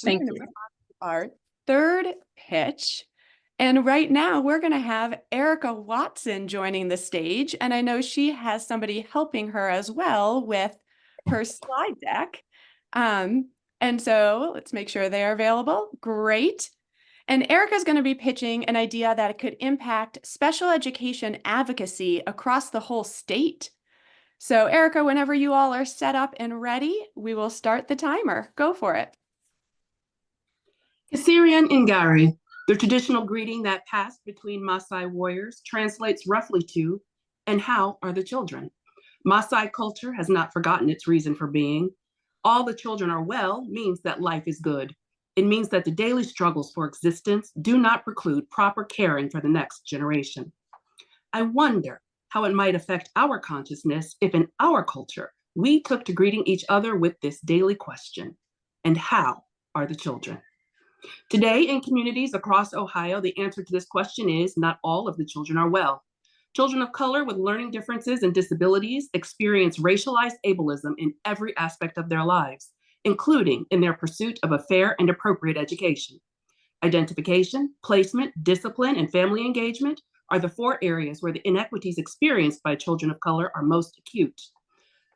Thank you. Our third pitch. And right now we're going to have Erika Watson joining the stage. And I know she has somebody helping her as well with her slide deck. And so let's make sure they are available. Great. And Erika is going to be pitching an idea that it could impact special education advocacy across the whole state. So Erika, whenever you all are set up and ready, we will start the timer. Go for it. Kasirian Ngari, the traditional greeting that passed between Maasai warriors, translates roughly to, "And how are the children?" Maasai culture has not forgotten its reason for being. "All the children are well" means that life is good. It means that the daily struggles for existence do not preclude proper caring for the next generation. I wonder how it might affect our consciousness if in our culture we took to greeting each other with this daily question: and how are the children? Today, in communities across Ohio, the answer to this question is not all of the children are well. Children of color with learning differences and disabilities experience racialized ableism in every aspect of their lives, including in their pursuit of a fair and appropriate education. Identification, placement, discipline, and family engagement are the four areas where the inequities experienced by children of color are most acute.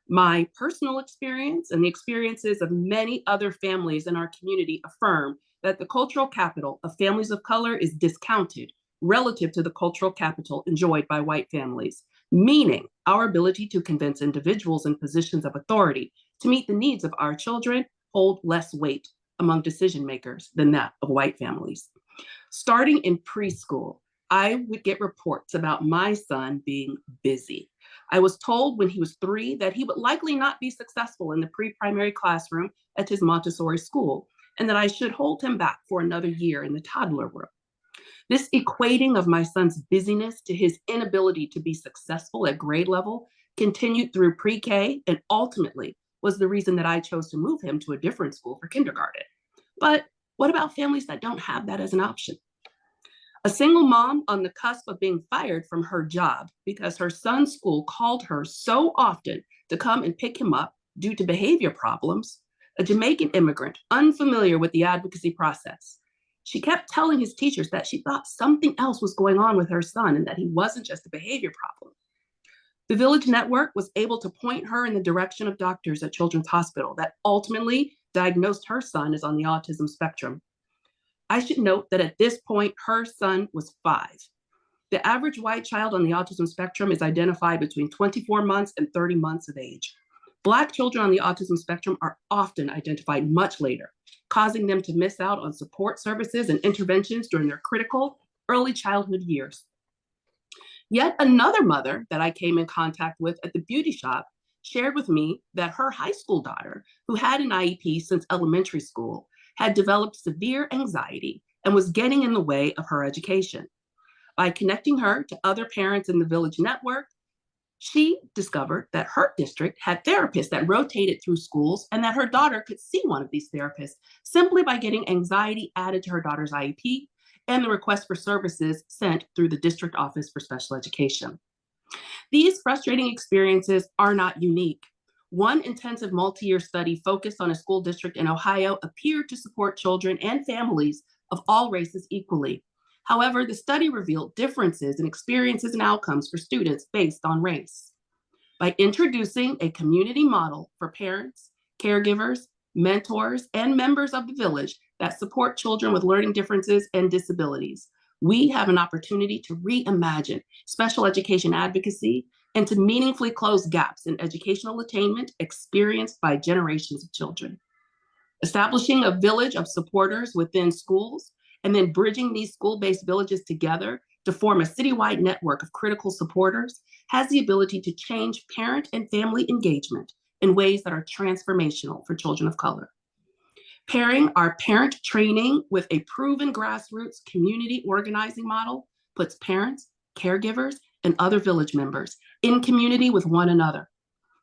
My personal experience and the experiences of many other families in our community affirm that the cultural capital of families of color is discounted relative to the cultural capital enjoyed by white families, meaning our ability to convince individuals in positions of authority to meet the needs of our children hold less weight among decision makers than that of white families. Starting in preschool, I would get reports about my son being busy. I was told when he was 3 that he would likely not be successful in the pre-primary classroom at his Montessori school, and that I should hold him back for another year in the toddler room. This equating of my son's busyness to his inability to be successful at grade level continued through pre-K and ultimately was the reason that I chose to move him to a different school for kindergarten. But what about families that don't have that as an option? A single mom on the cusp of being fired from her job because her son's school called her so often to come and pick him up due to behavior problems, a Jamaican immigrant unfamiliar with the advocacy process. She kept telling his teachers that she thought something else was going on with her son and that he wasn't just a behavior problem. The Village Network was able to point her in the direction of doctors at Children's Hospital that ultimately diagnosed her son as on the autism spectrum. I should note that at this point, her son was 5. The average white child on the autism spectrum is identified between 24 months and 30 months of age. Black children on the autism spectrum are often identified much later, causing them to miss out on support services and interventions during their critical early childhood years. Yet another mother that I came in contact with at the beauty shop shared with me that her high school daughter, who had an IEP since elementary school, had developed severe anxiety and was getting in the way of her education. By connecting her to other parents in the Village Network, she discovered that her district had therapists that rotated through schools and that her daughter could see one of these therapists simply by getting anxiety added to her daughter's IEP and the request for services sent through the district office for special education. These frustrating experiences are not unique. One intensive multi-year study focused on a school district in Ohio appeared to support children and families of all races equally. However, the study revealed differences in experiences and outcomes for students based on race. By introducing a community model for parents, caregivers, mentors, and members of the village that support children with learning differences and disabilities, we have an opportunity to reimagine special education advocacy and to meaningfully close gaps in educational attainment experienced by generations of children. Establishing a village of supporters within schools and then bridging these school-based villages together to form a citywide network of critical supporters has the ability to change parent and family engagement in ways that are transformational for children of color. Pairing our parent training with a proven grassroots community organizing model puts parents, caregivers, and other village members in community with one another.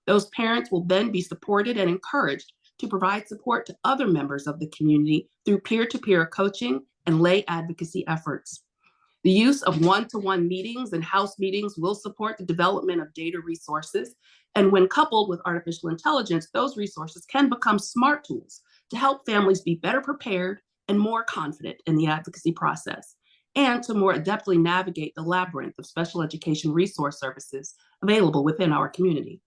Those parents will then be supported and encouraged to provide support to other members of the community through peer-to-peer coaching and lay advocacy efforts. The use of one-to-one meetings and house meetings will support the development of data resources. And when coupled with artificial intelligence, those resources can become smart tools to help families be better prepared and more confident in the advocacy process, and to more adeptly navigate the labyrinth of special education resource services available within our community.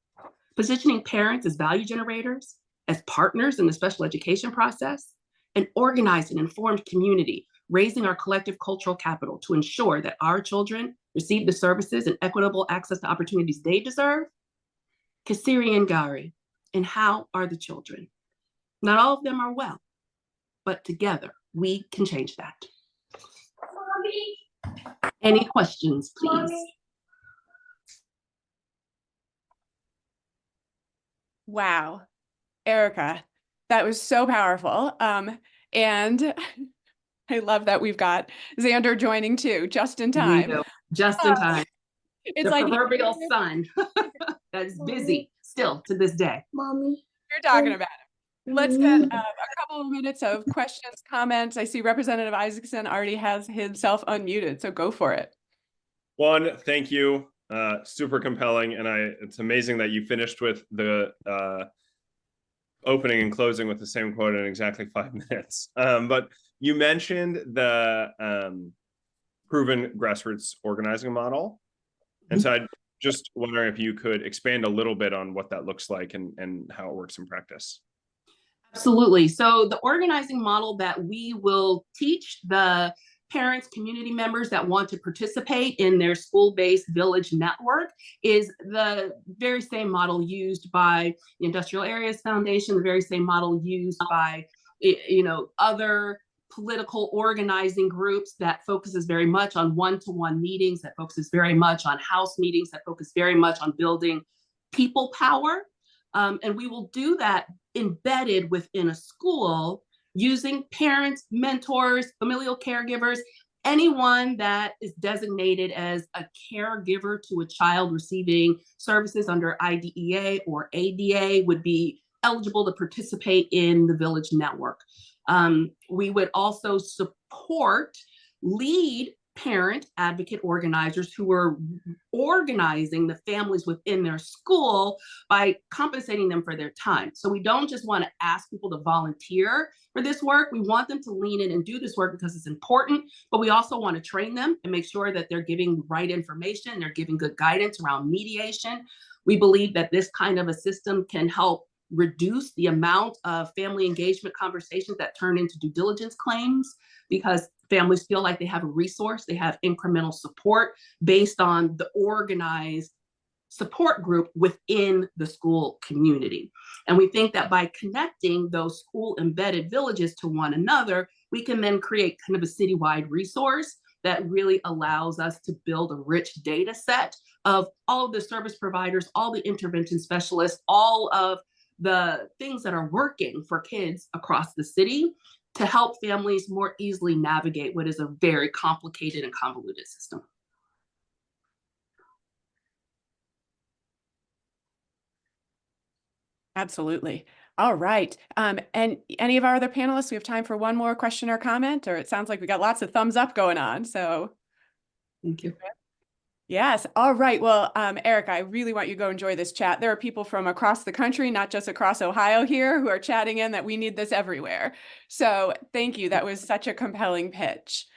Positioning parents as value generators, as partners in the special education process, and organized and informed community, raising our collective cultural capital to ensure that our children receive the services and equitable access to opportunities they deserve. Kasiri and Gari, and how are the children? Not all of them are well, but together we can change that. Mommy. Any questions, please? Mommy. Wow, Erika, that was so powerful. And I love that we've got Xander joining too, just in time. Just in time. It's the like proverbial son that is busy still to this day. Mommy. You're talking about it. Let's get a couple of minutes of questions, comments. I see Representative Isaacson already has himself unmuted, so go for it. One, thank you. Super compelling, and it's amazing that you finished with the opening and closing with the same quote in exactly 5 minutes. But you mentioned the proven grassroots organizing model, and so I'm just wondering if you could expand a little bit on what that looks like and how it works in practice. Absolutely. So the organizing model that we will teach the parents, community members that want to participate in their school-based village network is the very same model used by the Industrial Areas Foundation, the very same model used by other political organizing groups that focuses very much on one-to-one meetings, that focuses very much on house meetings, that focus very much on building people power. And we will do that embedded within a school using parents, mentors, familial caregivers, anyone that is designated as a caregiver to a child receiving services under IDEA or ADA would be eligible to participate in the village network. We would also support lead parent advocate organizers who are organizing the families within their school by compensating them for their time. So we don't just want to ask people to volunteer for this work. We want them to lean in and do this work because it's important, but we also want to train them and make sure that they're giving the right information, they're giving good guidance around mediation. We believe that this kind of a system can help reduce the amount of family engagement conversations that turn into due diligence claims, because families feel like they have a resource, they have incremental support based on the organized support group within the school community. And we think that by connecting those school embedded villages to one another, we can then create kind of a citywide resource that really allows us to build a rich data set of all of the service providers, all the intervention specialists, all of the things that are working for kids across the city to help families more easily navigate what is a very complicated and convoluted system. Absolutely. All right. And any of our other panelists, we have time for one more question or comment, or it sounds like we got lots of thumbs up going on. So thank you. Yes. All right. Well, Erika, I really want you to go enjoy this chat. There are people from across the country, not just across Ohio here, who are chatting in that we need this everywhere. So thank you. That was such a compelling pitch.